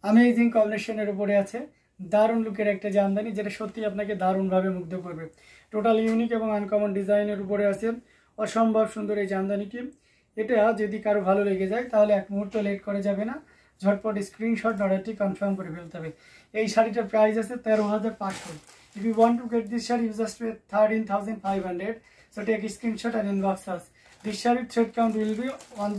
Amazing कम्बिनेशনের উপরে আছে দারুণ লুকের একটা জামদানি যেটা সত্যি আপনাকে দারুণ ভাবে মুগ্ধ করবে টোটাল ইউনিক এবং আনকমন ডিজাইনের উপরে আছে অসম্ভব সুন্দর এই জামদানিটি এটা যদি কারো ভালো লেগে যায় তাহলে এক মুহূর্ত লেট করে যাবে না ঝটপট স্ক্রিনশট অর্ডারটি কনফার্ম করে ফেলতে হবে এই শাড়িটার প্রাইস আছে 13500 if you want to get this saree you just pay 13500 so take a screenshot and inbox us this saree thread count will be on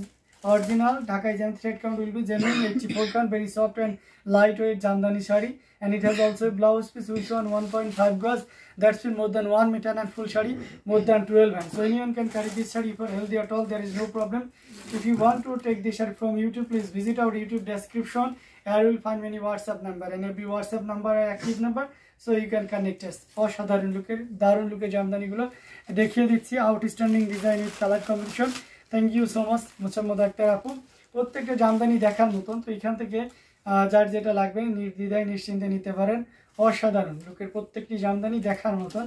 original Dhaka Jam thread count will be genuine 84 count very soft and lightweight jamdani saree and it has also a blouse piece which on 1.5 gauge that's been more than 1 meter and full saree more than 12 hands so anyone can carry this saree for healthy at all there is no problem if you want to take this saree from YouTube please visit our YouTube description and you will find many WhatsApp number and every WhatsApp number are active number so you can connect us অসাধারণ লুকের দারুণ লুকের জামদানিগুলো দেখিয়ে দিচ্ছি outstanding design with colour combination thank you so much Mosammad Akter আপু প্রত্যেকটা জামদানি দেখার মতন তো এখান থেকে যার যেটা লাগবে নির্দ্বিধায় নিশ্চিন্তে নিতে পারেন অসাধারণ লুকের প্রত্যেকটি জামদানি দেখার মতন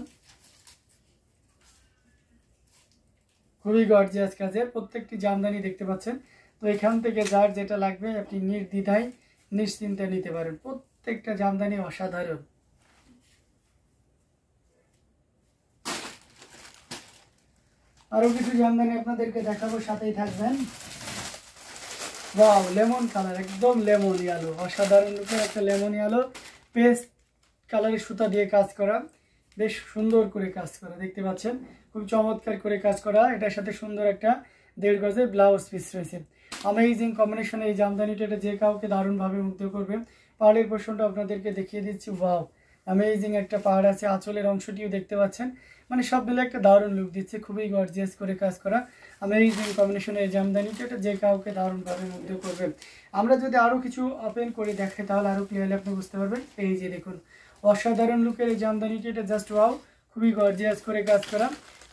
খুবই গর্জিয়াস কাজের প্রত্যেকটি জামদানি দেখতে পাচ্ছেন তো এখান থেকে যার যেটা লাগবে আপনি নির্দ্বিধায় নিশ্চিন্তে নিতে পারেন প্রত্যেকটা জামদানি অসাধারণ আরো কিছু জামদানি আপনাদেরকে দেখাবো সাথেই থাকবেন ওয়াও লেমন কালার একদম লেমন ইয়েলো অসাধারণ লুকের একটা লেমন ইয়েলো পেস্ট কালারের সুতা দিয়ে কাজ করা বেশ সুন্দর করে কাজ করা দেখতে পাচ্ছেন খুব চমৎকার করে কাজ করা এটার সাথে সুন্দর একটা 1.5 গজের ব্লাউজ পিস রয়েছে অ্যামেজিং কম্বিনেশন এই জামদানিটা এটা যে কাউকে দারুণ ভাবে মুগ্ধ করবে পাড়ের পোরশনটা আপনাদেরকে দেখিয়ে দিচ্ছি ওয়াও অ্যামেজিং একটা পাড় আছে আঁচলের অংশটিও দেখতে পাচ্ছেন মানে সব মিলে একটা দারুণ লুক দিচ্ছে খুবই গর্জিয়াস করে কাজ করা অ্যামেজিং কম্বিনেশনের জামদানিটা এটা যে কাউকে দারুণ ভাবে মুগ্ধ করবে আমরা যদি আরো কিছু ওপেন করে দেখাই তাহলে আরো ক্লিয়ারলি আপনি বুঝতে পারবেন এই যে দেখুন অসাধারণ লুকের এই জামদানিটা এটা জাস্ট ওয়াও খুবই গর্জিয়াস করে কাজ করা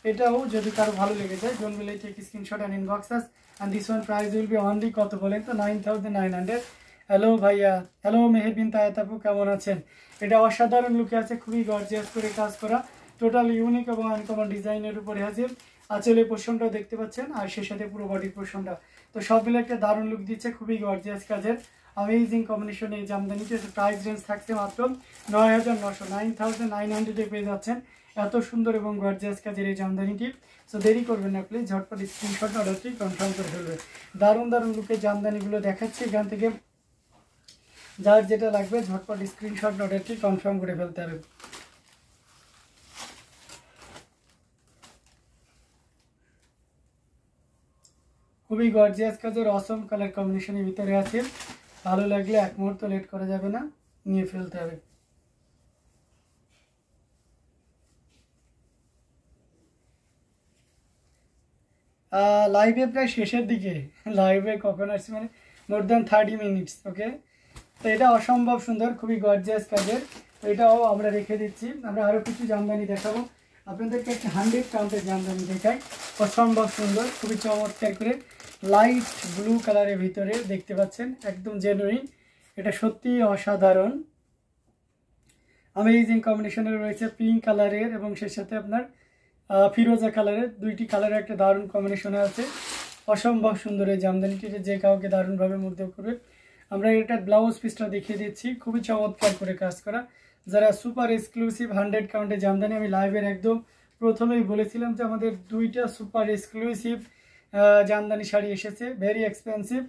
এটাও যদি কারো ভালো লেগে যায় ডোন্ট মিলে take screenshot and inbox us and this one price will be only কত বলেন তো 9900 হ্যালো ভাইয়া হ্যালো মেহেরবিন তায়াত আপু কেমন আছেন এটা অসাধারণ লুকে আছে খুবই গর্জিয়াস করে কাজ করা টোটাল ইউনিক এবং আনকমন ডিজাইনের উপরে আছে আঁচলের পোরশনটাও দেখতে পাচ্ছেন আর সেই সাথে পুরো বডির পোরশনটা তো সব মিলে একটা দারুণ লুক দিচ্ছে খুবই গর্জিয়াস কাজের অ্যামেজিং কম্বিনেশন এই জামদানিতে প্রাইস রেঞ্জ থাকছে মাত্র 9900 এ পেয়ে যাচ্ছেন এত সুন্দর এবং গর্জিয়াস কাজের এই জামদানিটি সো দেরি করবেন না প্লিজ ঝটপট স্ক্রিনশট অর্ডারটি কনফার্ম করে ফেলবেন দারুণ দারুণ লুকের জামদানিগুলো দেখাচ্ছি এখান থেকে যার যেটা লাগবে ঝটপট স্ক্রিনশট অর্ডারটি কনফার্ম করে ফেলতে হবে খুবই গর্জিয়াস কাজের অসম কালার কম্বিনেশনের ভিতরে আছে ভালো লাগলে এক মুহূর্ত লেট করা যাবে না নিয়ে ফেলতে হবে লাইভে প্রায় শেষের দিকে লাইভে কখন আসছে মানে মোর দ্যান 30 মিনিটস ওকে তো এটা অসম্ভব সুন্দর খুবই গর্জিয়াস কাজের তো এটাও আমরা রেখে দিচ্ছি আমরা আরো কিছু জামদানি দেখাবো আপনাদেরকে একটা 100 কাউন্টের জামদানি দেখাই অসম্ভব সুন্দর খুবই চমৎকার করে লাইট ব্লু কালারের ভিতরে দেখতে পাচ্ছেন একদম জেনুইন এটা সত্যি অসাধারণ অ্যামেজিং কম্বিনেশনের রয়েছে পিঙ্ক কালারের এবং সেই সাথে আপনার ফিরোজা কালারের দুইটি কালারের একটা দারুণ কম্বিনেশনে আছে অসম্ভব সুন্দর এই জামদানিটি যে কাউকে দারুণভাবে মুগ্ধ করবে আমরা এটা ব্লাউজ পিসটা দেখিয়ে দিচ্ছি খুবই চমৎকার করে কাজ করা যারা সুপার এক্সক্লুসিভ 100 কাউন্টের জামদানি আমি লাইভের একদম প্রথমেই বলেছিলাম যে আমাদের দুইটা সুপার এক্সক্লুসিভ জামদানি শাড়ি এসেছে ভেরি এক্সপেন্সিভ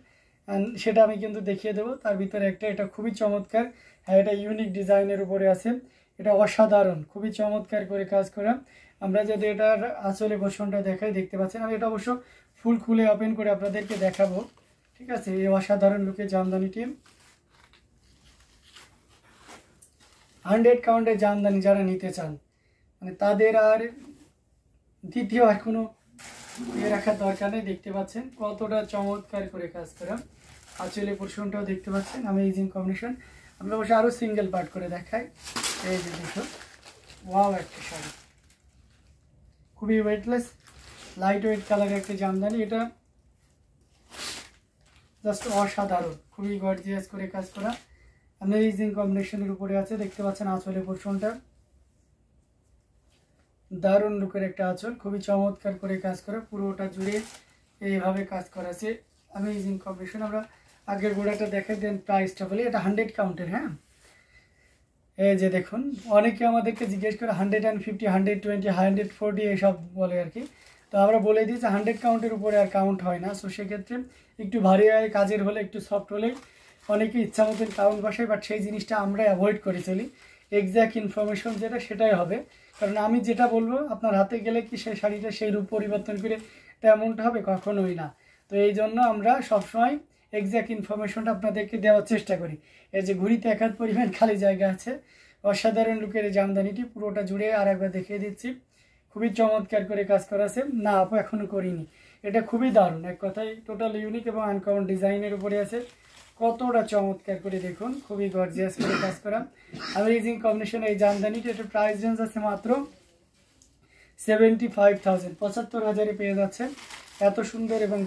সেটা আমি কিন্তু দেখিয়ে দেবো তার ভিতরে একটা এটা খুবই চমৎকার হ্যাঁ এটা ইউনিক ডিজাইনের উপরে আছে এটা অসাধারণ খুবই চমৎকার করে কাজ করা আমরা যদি এটার আঁচলে পোরশনটা দেখাই দেখতে পাচ্ছেন আমি এটা অবশ্য ফুল খুলে ওপেন করে আপনাদেরকে দেখাবো ঠিক আছে এই অসাধারণ লুকের জামদানিটি 100 কাউন্টের জামদানি যারা নিতে চান মানে তাদের আর দ্বিতীয় আর কোনো রাখার দরকার নেই দেখতে পাচ্ছেন কতটা চমৎকার করে কাজ করা আঁচলে পোরশনটাও দেখতে পাচ্ছেন অ্যামেজিং কম্বিনেশন আমরা অবশ্য আরো সিঙ্গেল পার্ট করে দেখাই এই যে দেখো ওয়াও একটা শাড়ি খুবই ওয়েটলেস লাইট ওয়েট কালারের একটা জামদানি এটা জাস্ট অসাধারণ খুবই গর্জিয়াস করে কাজ করা অ্যামেজিং কম্বিনেশনের উপরে আছে দেখতে পাচ্ছেন আঁচলে পোরশনটা দারুণ লুকের একটা আঁচল খুবই চমৎকার করে কাজ করা পুরোটা জুড়ে এইভাবে কাজ করা আছে অ্যামেজিং কম্বিনেশন আমরা আগের গোড়াটা দেখে দেন প্রাইসটা বলি। এটা 100 কাউন্টের। হ্যাঁ, এই যে দেখুন, অনেকে আমাদেরকে জিজ্ঞেস করে 150, 120, 140 এইসব বলে আর কি। তো আমরা বলে দিই যে 100 কাউন্টের উপরে আর কাউন্ট হয় না। সো সেক্ষেত্রে একটু ভারী কাজের হলে, একটু সফট হলে অনেকে ইচ্ছা মতন কাউন্ট বসায়, বাট সেই জিনিসটা আমরা অ্যাভয়েড করে চলি। এক্স্যাক্ট ইনফরমেশন যেটা সেটাই হবে, কারণ আমি যেটা বলবো আপনার হাতে গেলে কি সেই শাড়িটা সেই রূপ পরিবর্তন করে তেমনটা হবে, কখনোই না। তো এই জন্য আমরা সবসময় এক্স্যাক্ট ইনফরমেশনটা আপনাদেরকে দেওয়ার চেষ্টা করি। এই যে ঘুড়িতে এক হাত পরিমাণ খালি জায়গা আছে, অসাধারণ লুকের এই জামদানিটি পুরোটা জুড়ে আর একবার দেখিয়ে দিচ্ছি। খুবই চমৎকার করে কাজ করা আছে। না আপু, এখনও করিনি। এটা খুবই দারুণ, এক কথায় টোটাল ইউনিক এবং আনকমন ডিজাইনের উপরে আছে। কতটা চমৎকার করে দেখুন, খুবই গর্জিয়াস করে কাজ করা অ্যামেজিং কম্বিনেশন এই জামদানিটা। এটা প্রাইস রেঞ্জ আছে মাত্র 75,000, 75,000-এ পেয়ে যাচ্ছে এত সুন্দর এবং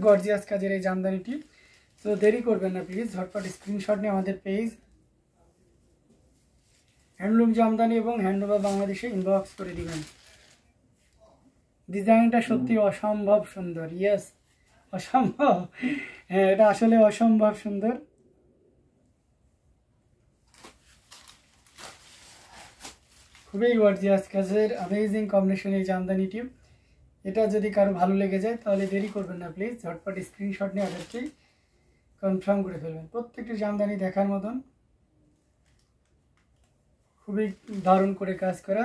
গর্জিয়াস কাজের এই জামদানিটি। তো দেরি করবেন না প্লিজ, ঝটপট স্ক্রিনশট নিয়ে আমাদের পেজ হ্যান্ডলুম জামদানি এবং হ্যান্ডলুম বাংলাদেশে ইনবক্স করে দিবেন। ডিজাইনটা সত্যি অসম্ভব সুন্দর। ইয়েস, অসম্ভব। হ্যাঁ, এটা আসলে অসম্ভব সুন্দর। খুবই গর্জিয়াস কাজের অ্যামেজিং কম্বিনেশন এই জামদানিটি। এটা যদি কারো ভালো লেগে যায় তাহলে দেরি করবেন না প্লিজ, ঝটপট স্ক্রিনশট নিয়ে আমাদেরকে কনফার্ম করে ফেলবেন। প্রত্যেকটি জামদানি দেখার মতন, খুবই দারুণ করে কাজ করা।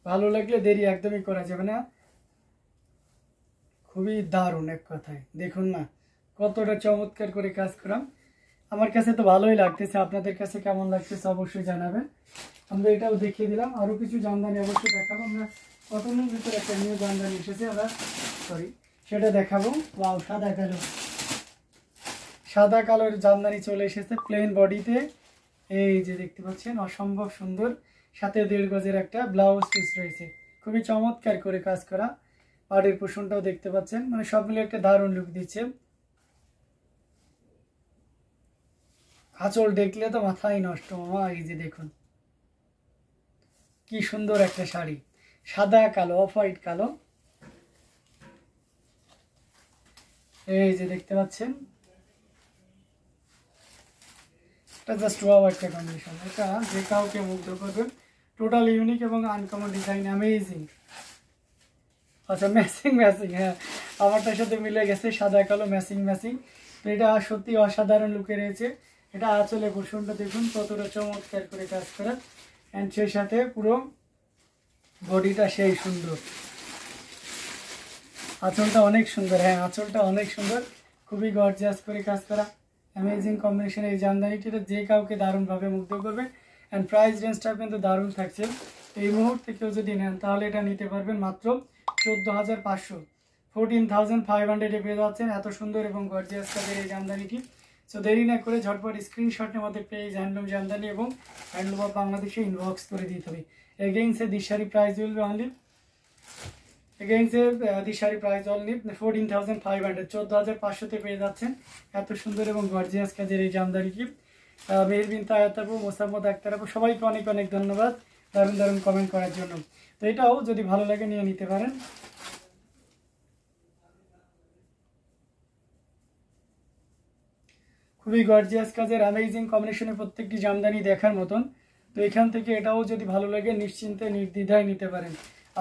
ভালো লাগলে দেরি একদমই করা যাবে না। খুবই দারুণ, এক কথায় দেখুন না কতটা চমৎকার করে কাজ করা। আমার কাছে তো ভালোই লাগতেছে, আপনাদের কাছে কেমন লাগতেছে অবশ্যই জানাবেন। আমরা এটাও দেখিয়ে দিলাম, আরও কিছু জামদানি অবশ্যই দেখাবো। আমরা কটনের ভিতরে একটা নিউ জামদানি এসেছে, আমরা সেটা দেখাবো। ওয়াও, সাদা কালো, সাদা কালোর জামদানি চলে এসেছে প্লেন বডিতে। এই যে দেখতে পাচ্ছেন, অসম্ভব সুন্দর। সাথে 1.5 গজের একটা ব্লাউজ পিস রয়েছে, খুবই চমৎকার করে কাজ করা। পাড়ের পোষণটাও দেখতে পাচ্ছেন, মানে সব মিলে একটা দারুণ লুক দিচ্ছে। আঁচল দেখলে তো মাথায় নষ্ট মামা। এই যে দেখুন কি সুন্দর একটা শাড়ি, সাদা কালো, অফ হোয়াইট কালো। এই যে দেখতে পাচ্ছেন, এটা জাস্ট ওয়াও একটা কম্বিনেশন। এটা যে কাউকে মুগ্ধ করবে। টোটাল ইউনিক এবং আনকমন ডিজাইন, অ্যামেজিং। আচ্ছা, ম্যাচিং ম্যাচিং, হ্যাঁ আমারটার সাথে মিলে গেছে, সাদা কালো ম্যাচিং ম্যাচিং। তো এটা সত্যি অসাধারণ লুকে রয়েছে। এটা আঁচলে পোষণটা দেখুন কতটা চমৎকার করে কাজ করা, অ্যান্ড সেই সাথে পুরো বডিটা সেই সুন্দর। আঁচলটা অনেক সুন্দর, হ্যাঁ আঁচলটা অনেক সুন্দর, খুবই গর্জিয়াস করে কাজ করা অ্যামেজিং কম্বিনেশন এই জামদানিটা যে কাউকে দারুণভাবে মুগ্ধ করবে। অ্যান্ড প্রাইস রেঞ্জটা কিন্তু দারুণ থাকছে। এই মুহূর্তে কেউ যদি নেন তাহলে এটা নিতে পারবেন মাত্র 14,500, 14,500-এ পেয়ে যাচ্ছেন এত সুন্দর এবং গর্জিয়াস কাজের এই জামদানিটি। সো দেরি না করে ঝটপট স্ক্রিনশটের মধ্যে পেজ হ্যান্ডলুম জামদানি এবং হ্যান্ডলুম অফ বাংলাদেশে ইনবক্স করে দিতে হবে। Again say this shari price will be only, again say this shari price only 14,500, 14,500-তে পেয়ে যাচ্ছেন এত সুন্দর এবং গর্জিয়াস কাজের এই জামদানিটি। মেহরবিন তায়াত আপু, মোসাম্মদ আক্তার আপু, সবাইকে অনেক অনেক ধন্যবাদ দারুণ দারুণ কমেন্ট করার জন্য। তো এটাও যদি ভালো লাগে নিয়ে নিতে পারেন। খুবই গর্জিয়াস কাজের অ্যামেজিং কম্বিনেশনে প্রত্যেকটি জামদানি দেখার মতন। তো এখান থেকে এটাও যদি ভালো লাগে নিশ্চিন্তে নির্দ্বিধায় নিতে পারেন।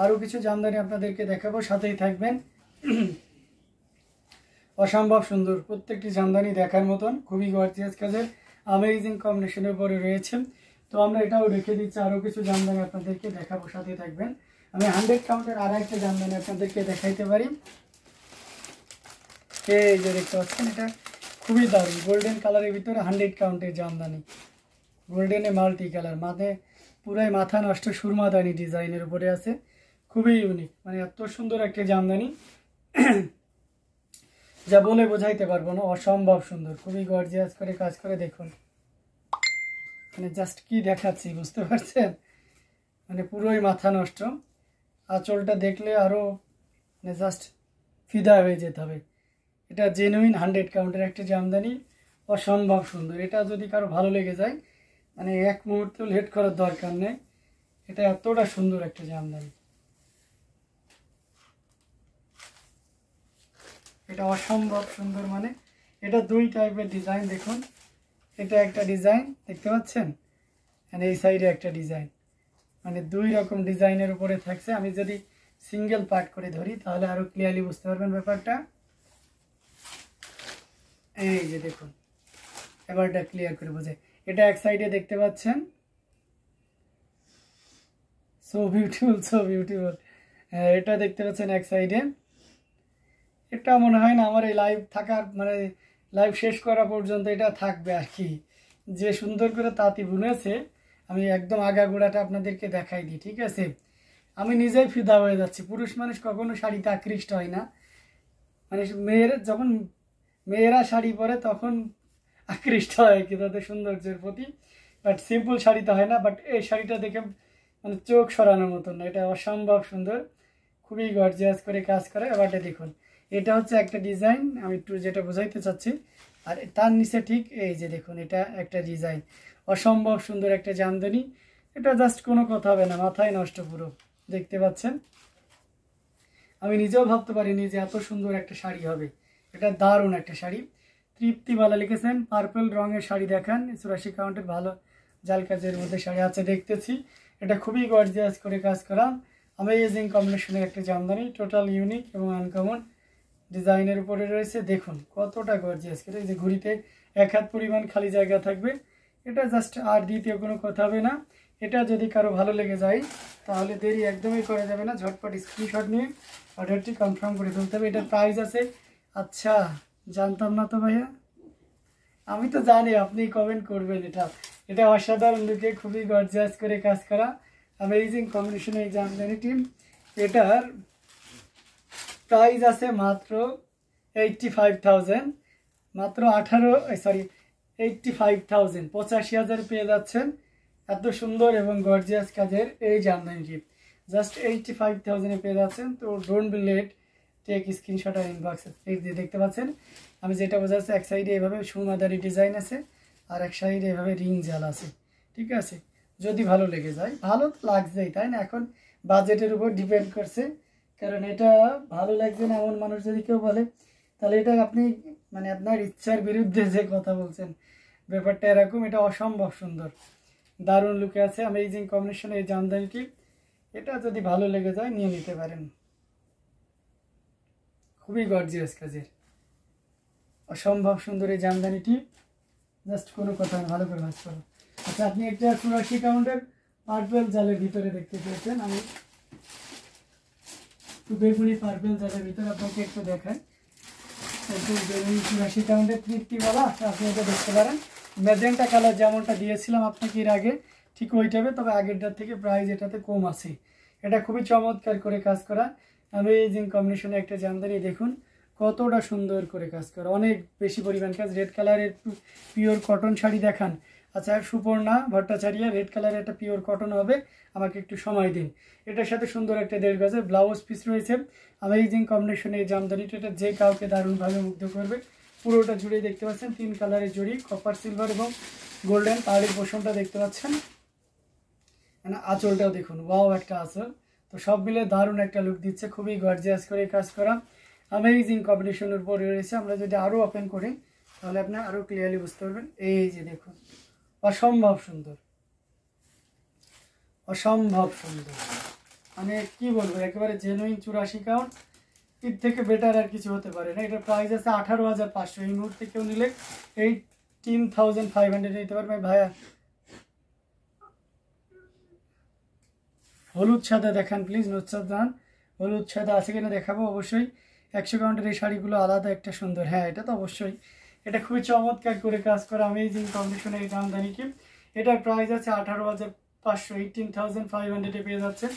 আরও কিছু জামদানি আপনাদেরকে দেখাবো, সাথেই থাকবেন। অসম্ভব সুন্দর প্রত্যেকটি জামদানি দেখার মতন, খুবই গর্জিয়াস কাজের অ্যামেজিং কম্বিনেশনের উপরে রয়েছে। তো আমরা এটাও রেখে দিচ্ছি, আরও কিছু জামদানি আপনাদেরকে দেখাবো, সাথেই থাকবেন। আমি 100 কাউন্টের আর একটা জামদানি আপনাদেরকে দেখাইতে পারি। এই যে দেখতে পাচ্ছেন, এটা খুবই দারুণ গোল্ডেন কালারের ভিতরে 100 কাউন্টের জামদানি, গোল্ডেনে মাল্টি কালার, মানে পুরাই মাথা নষ্ট সুরমাদানি ডিজাইনের উপরে আছে। খুবই ইউনিক, মানে এত সুন্দর একটা জামদানি যা বলে বোঝাইতে পারবো না, অসম্ভব সুন্দর। খুবই গর্জিয়াস করে কাজ করে দেখুন, মানে জাস্ট কি দেখাচ্ছি বুঝতে পারছেন, মানে পুরোই মাথা নষ্ট। আঁচলটা দেখলে আরও মানে জাস্ট ফিদা হয়ে যেতে হবে। এটা জেনুইন 100 কাউন্টের একটা জামদানি, অসম্ভব সুন্দর। এটা যদি কারো ভালো লেগে যায় মানে এক মুহূর্তেও লেট করার দরকার নেই। এটা এতটা সুন্দর একটা জামদানি, এটা অসম্ভব সুন্দর। মানে এটা দুই টাইপের ডিজাইন দেখুন, এটা একটা ডিজাইন দেখতে পাচ্ছেন, আর এই সাইডে একটা ডিজাইন, মানে দুই রকম ডিজাইনের উপরে থাকছে। আমি যদি সিঙ্গেল পার্ট করে ধরি তাহলে আরো ক্লিয়ারলি বুঝতে পারবেন ব্যাপারটা। এই যে দেখুন, এবার এটা ক্লিয়ার করে বোঝে। এটা এক সাইডে দেখতে পাচ্ছেন, সো বিউটিফুল, সো বিউটিফুল। এটা দেখতে পাচ্ছেন এক সাইডে। এটা মনে হয় না আমার এই লাইভ থাকার, মানে লাইভ শেষ করা পর্যন্ত এটা থাকবে আর কি। যে সুন্দর করে তাঁতি বুনেছে, আমি একদম আগাগোড়াটা আপনাদেরকে দেখাই দিই, ঠিক আছে? আমি নিজেই ফিদা হয়ে যাচ্ছি। পুরুষ মানুষ কখনো শাড়িতে আকৃষ্ট হয় না, মানে যখন মেয়েরা শাড়ি পরে তখন আকৃষ্ট হয় কি তাদের সৌন্দর্যের প্রতি, বাট সিম্পল শাড়িতে হয় না। বাট এই শাড়িটা দেখে মানে চোখ সরানোর মতন না, এটা অসম্ভব সুন্দর, খুবই গর্জিয়াস করে কাজ করে। এবারটা দেখুন, এটা হচ্ছে একটা ডিজাইন, আমি একটু যেটা বোঝাইতে চাচ্ছি। আর তার নিচে ঠিক এই যে দেখুন, এটা একটা ডিজাইন, অসম্ভব সুন্দর একটা জামদানি। এটা জাস্ট কোনো কথা হবে না, মাথায় নষ্ট পুরো। দেখতে পাচ্ছেন, আমি নিজেও ভাবতে পারিনি যে এত সুন্দর একটা শাড়ি হবে। এটা দারুণ একটা শাড়ি। তৃপ্তিবালা লিখেছেন, পার্পল রঙের শাড়ি দেখান, 84 কাউন্টের ভালো জাল কাজের মধ্যে শাড়ি আছে দেখতেছি। এটা খুবই গর্জিয়াস করে কাজ করা, অ্যামেজিং কম্বিনেশনের একটা জামদানি, টোটাল ইউনিক এবং আনকমন ডিজাইনের উপরে রয়েছে। দেখুন কতটা গর্জিয়াস করে, এই যে ঘুড়িতে 1 হাত পরিমাণ খালি জায়গা থাকবে। এটা জাস্ট আর দ্বিতীয় কোনো কথা হবে না। এটা যদি কারো ভালো লেগে যায় তাহলে দেরি একদমই করা যাবে না, ঝটপট স্ক্রিনশট নিয়ে অর্ডারটি কনফার্ম করে ফেলতে হবে। এটার প্রাইস আছে, আচ্ছা জানতাম না তো ভাইয়া, আমি তো জানি আপনি কমেন্ট করবেন। এটা অসাধারণ লুকে খুবই গর্জিয়াস করে কাজ করা, অ্যামেজিং কম্বিনেশন এই জামদানিটি। এটার প্রাইস আছে মাত্র 85,000, মাত্র 85,000, 85,000 পেয়ে যাচ্ছেন এত সুন্দর এবং গর্জিয়াস কাজের এই জামদানিটি। জাস্ট 85,000 পেয়ে যাচ্ছেন। তো don't be late, take screenshot আর ইনবক্সে। এই যে দেখতে পাচ্ছেন, আমি যেটা বোঝাচ্ছি, এক সাইডে এভাবে সুমাদারি ডিজাইন আছে আর এক সাইডে এভাবে রিং জাল আছে, ঠিক আছে? যদি ভালো লেগে যায়, ভালো তো লাগছেই তাই না? এখন বাজেটের উপর ডিপেন্ড করছে, কারণ এটা ভালো লাগছে না এমন মানুষ যদি কেউ বলে তাহলে এটা আপনি মানে আপনার ইচ্ছার বিরুদ্ধে যে কথা বলছেন, ব্যাপারটা এরকম। এটা অসম্ভব সুন্দর, দারুণ লুকে আছে, অ্যামেজিং কম্বিনেশন এই জামদানিটি। এটা যদি ভালো লেগে যায় নিয়ে নিতে পারেন, খুবই গর্জিয়াস কাজের, অসম্ভব সুন্দর এই জামদানিটি। জাস্ট কোনো কথা ভালো করে ভাজ করো। আচ্ছা, আপনি একটা 84 কাউন্টের পার্পেল জালের ভিতরে দেখতে পেয়েছেন, আমি বেগুনি পার্পেল জালের ভিতরে আপনাকে একটু দেখাই। 84 কাউন্টের তৃপ্তিওয়ালা, আপনি এটা দেখতে পারেন। ম্যাজেন্টা কালার যেমনটা দিয়েছিলাম আপনাকে এর আগে, ঠিক ওইটাবে, তবে আগেরটার থেকে প্রাইস এটাতে কম আছে। এটা খুবই চমৎকার করে কাজ করা, অ্যামেজিং কম্বিনেশনে একটা জামদানি। দেখুন কতটা সুন্দর করে কাজ করা, অনেক বেশি পরিমাণ কাজ। রেড কালারের পিওর কটন শাড়ি দেখান। আচ্ছা, সুপর্ণা ভট্টাচার্য, রেড কালারের একটা পিওর কটন হবে, আমাকে একটু সময় দিন। এটার সাথে সুন্দর একটা 1.5 গজের ব্লাউজ পিস রয়েছে, অ্যামেজিং কম্বিনেশনে এই জামদানিটা। এটা যে কাউকে দারুণভাবে মুগ্ধ করবে। পুরোটা জুড়ে দেখতে পাচ্ছেন 3 কালারের জড়ি, কপার সিলভার এবং গোল্ডেন পাহাড়ের পোষণটা দেখতে পাচ্ছেন। মানে আঁচলটাও দেখুন, ওয়াও একটা আঁচল। তো সব মিলে দারুণ একটা লুক দিচ্ছে, খুবই গর্জিয়াস করে কাজ করা, অ্যামেজিং কম্বিনেশনের উপরে রয়েছে। আমরা যদি আরও ওপেন করি তাহলে আপনি আরও ক্লিয়ারলি বুঝতে পারবেন। এই যে দেখুন, অসম্ভব সুন্দর, অসম্ভব সুন্দর, মানে কি বলবো, একেবারে জেনুইন 84 কাউন্ট। এর থেকে বেটার আর কিছু হতে পারে না। এটার প্রাইস আছে 18,500। এই মুহূর্তে কেউ নিলে 18,500 নিতে পারবে। ভাইয়া হলুদ সাদা দেখান প্লিজ, নুসরাত জাহান। হলুদ সাদা আছে কিনা দেখাবো অবশ্যই। 100 কাউন্টের এই শাড়িগুলো আলাদা একটা সুন্দর, হ্যাঁ এটা তো অবশ্যই। এটা খুবই চমৎকার করে কাজ করা, অ্যামেজিং কম্বিনেশনের এই জামদানিটি। এটার প্রাইস আছে 18,500, 18,500 পেয়ে যাচ্ছে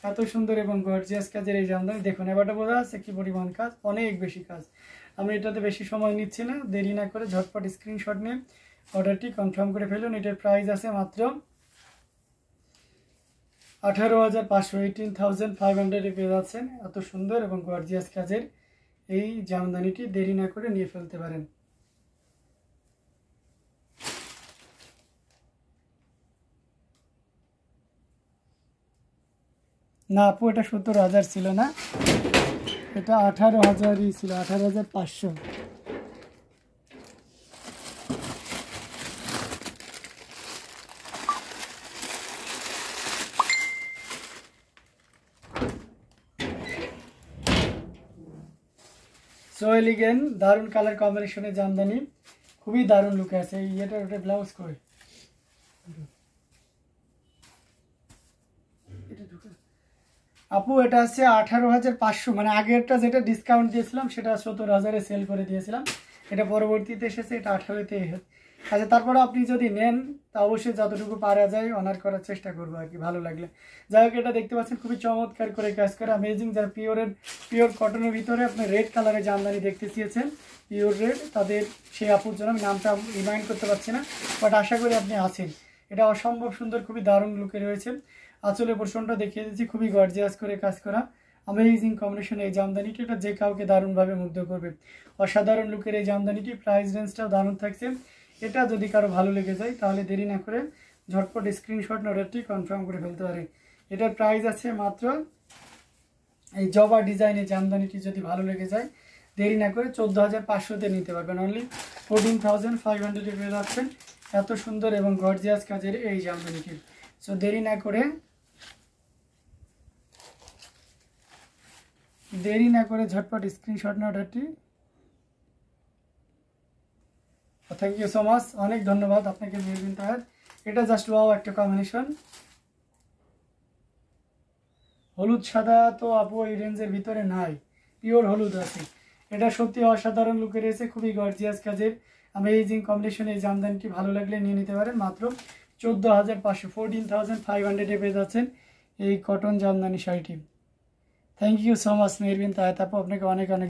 এত সুন্দর এবং গর্জিয়াস কাজের এই জামদানি। দেখুন এবারটা বোঝা যাচ্ছে কি পরিমাণ কাজ, অনেক বেশি কাজ। আমি এটাতে বেশি সময় নিচ্ছি না, দেরি না করে ঝটপট স্ক্রিনশট নিয়ে অর্ডারটি কনফার্ম করে ফেলুন। এটার প্রাইস আছে মাত্র 18,500, 18,500 পেয়ে যাচ্ছেন এত সুন্দর এবং গর্জিয়াস কাজের এই জামদানিটি। দেরি না করে নিয়ে ফেলতে পারেন। না আপু, এটা 17,000 ছিল না, এটা 18,000ই ছিল, 18,500। সো এলিগেন, দারুণ কালার কম্বিনেশনের জামদানি, খুবই দারুণ লুকে আছে। এই ইয়েটার ওটা ব্লাউজ করে আপু, এটা হচ্ছে 18,500, মানে আগেরটা যেটা ডিসকাউন্ট দিয়েছিলাম সেটা 17,000-এ সেল করে দিয়েছিলাম, এটা পরবর্তীতে এসেছে, এটা 18-তে। আচ্ছা, তারপরে আপনি যদি নেন তা অবশ্যই যতটুকু পারা যায় অনার করার চেষ্টা করবো আর কি, ভালো লাগলে। যাই হোক, এটা দেখতে পাচ্ছেন খুবই চমৎকার করে কাজ করে, অ্যামেজিং। যারা পিওর কটনের ভিতরে আপনি রেড কালারের জামদানি দেখতে চেয়েছেন, পিওর রেড, তাদের সেই আপুর জন্য আমি নামটা রিমাইন্ড করতে পারছি না, বাট আশা করি আপনি আছেন। এটা অসম্ভব সুন্দর, খুবই দারুণ লুকে রয়েছে। আঁচলের পোর্শনটা দেখিয়ে দিচ্ছি, খুবই গর্জিয়াস করে কাজ করা, অ্যামেজিং কম্বিনেশন এই জামদানিটি, এটা যে কাউকে দারুণভাবে মুগ্ধ করবে। অসাধারণ লুকের এই জামদানিটি, প্রাইস রেঞ্জটাও দারুণ থাকছে। এটা যদি কারো ভালো লেগে যায় তাহলে দেরি না করে ঝটপট স্ক্রিনশট অর্ডারটি কনফার্ম করে ফেলতে পারে। এটার প্রাইস আছে মাত্র, এই জবা ডিজাইনের জামদানিটি যদি ভালো লেগে যায় দেরি না করে 14,500-তে নিতে পারবেন, অনলি 14,500-এ পেয়ে যাচ্ছেন এত সুন্দর এবং গর্জিয়াস কাজের এই জামদানিটি। সো দেরি না করে ঝটপট স্ক্রিনশট অর্ডারটি। থ্যাংক ইউ সো মাচ, অনেক ধন্যবাদ আপনাকে মেহবিন তাহের। এটা জাস্ট ওয়াও একটা কম্বিনেশন, হলুদ সাদা তো আপু এই রেঞ্জের ভিতরে নাই, পিওর হলুদ আছে। এটা সত্যি অসাধারণ লুকে রয়েছে, খুবই গর্জিয়াস কাজের অ্যামেজিং কম্বিনেশন। এই জামদানিটি ভালো লাগলে নিয়ে নিতে পারেন, মাত্র 14,500, 14,500-এ পেয়ে যাচ্ছেন এই কটন জামদানি শাড়িটি। Thank you so much Mehbin Taher আপু, আপনাকে অনেক অনেক